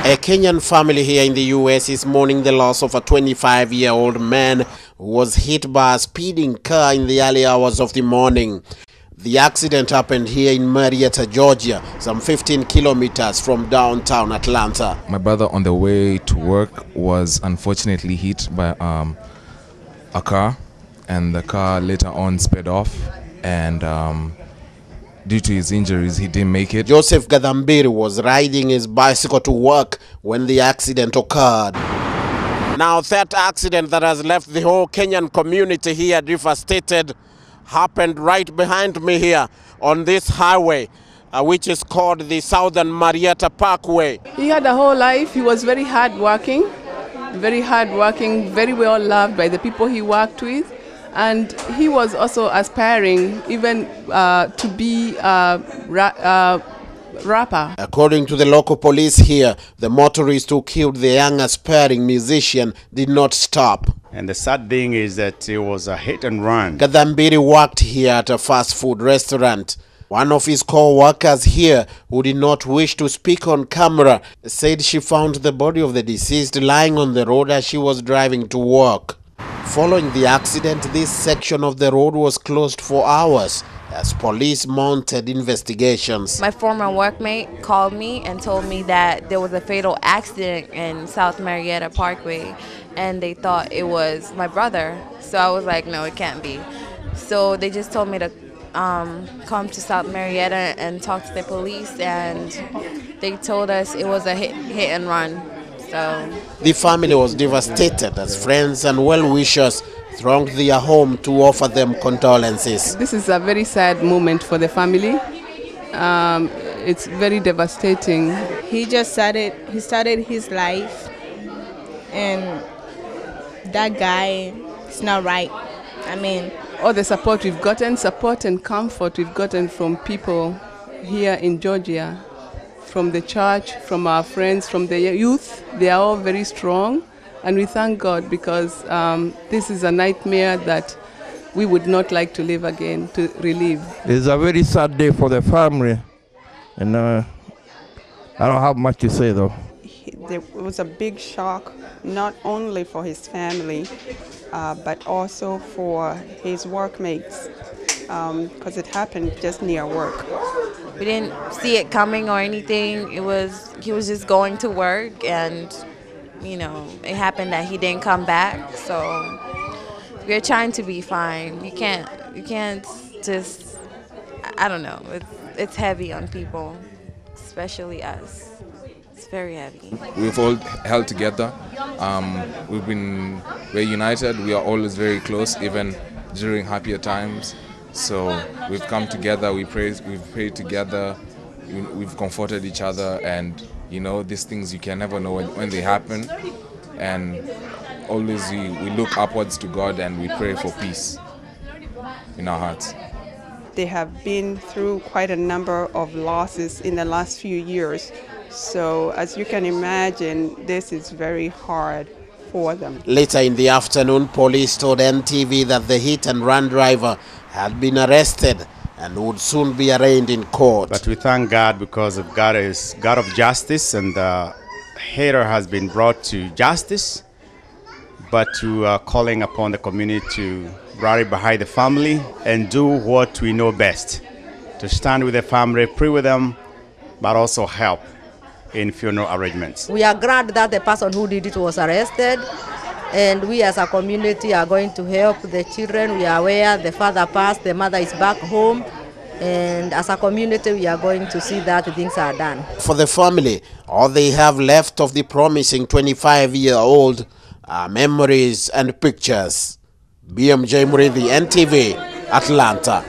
A Kenyan family here in the US is mourning the loss of a 25-year-old man who was hit by a speeding car in the early hours of the morning. The accident happened here in Marietta, Georgia, some 15 kilometers from downtown Atlanta. My brother on the way to work was unfortunately hit by a car, and the car later on sped off, and due to his injuries, he didn't make it. Joseph Gadambiri was riding his bicycle to work when the accident occurred. Now, that accident that has left the whole Kenyan community here devastated happened right behind me here on this highway, which is called the Southern Marietta Parkway. He had a whole life. He was very hardworking, very well loved by the people he worked with. And he was also aspiring even to be a rapper. According to the local police here, the motorist who killed the young aspiring musician did not stop. And the sad thing is that it was a hit and run. Gadambiri worked here at a fast food restaurant. One of his co-workers here, who did not wish to speak on camera, said she found the body of the deceased lying on the road as she was driving to work. Following the accident, this section of the road was closed for hours as police mounted investigations. My former workmate called me and told me that there was a fatal accident in South Marietta Parkway, and they thought it was my brother. So I was like, no, it can't be. So they just told me to come to South Marietta and talk to the police, and they told us it was a hit and run. So the family was devastated as friends and well-wishers thronged their home to offer them condolences. This is a very sad moment for the family. It's very devastating. He started his life, and that guy is not right. I mean, all the support we've gotten, support and comfort we've gotten from people here in Georgia, from the church, from our friends, from the youth, they are all very strong. And we thank God because this is a nightmare that we would not like to live again, to relive. It's a very sad day for the family, and I don't have much to say though. It was a big shock, not only for his family, but also for his workmates, because it happened just near work. we didn't see it coming or anything. He was just going to work, and you know, it happened that he didn't come back. So we're trying to be fine. You can't just, I don't know. It's heavy on people, especially us. It's very heavy. We've all held together. We're united. We are always very close, even during happier times. So we've come together. We've prayed together. We've comforted each other, and you know, these things you can never know when they happen. And always we look upwards to God and we pray for peace in our hearts. They have been through quite a number of losses in the last few years. So as you can imagine, this is very hard for them. Later in the afternoon, police told NTV that the hit-and-run driver had been arrested and would soon be arraigned in court. But we thank God because God is God of justice, and the hater has been brought to justice. But to calling upon the community to rally behind the family and do what we know best, to stand with the family, pray with them, but also help in funeral arrangements. We are glad that the person who did it was arrested, and we as a community are going to help the children. We are aware the father passed, the mother is back home, and as a community we are going to see that things are done. For the family, all they have left of the promising 25-year-old are memories and pictures. BMJ Muriithi, NTV, Atlanta.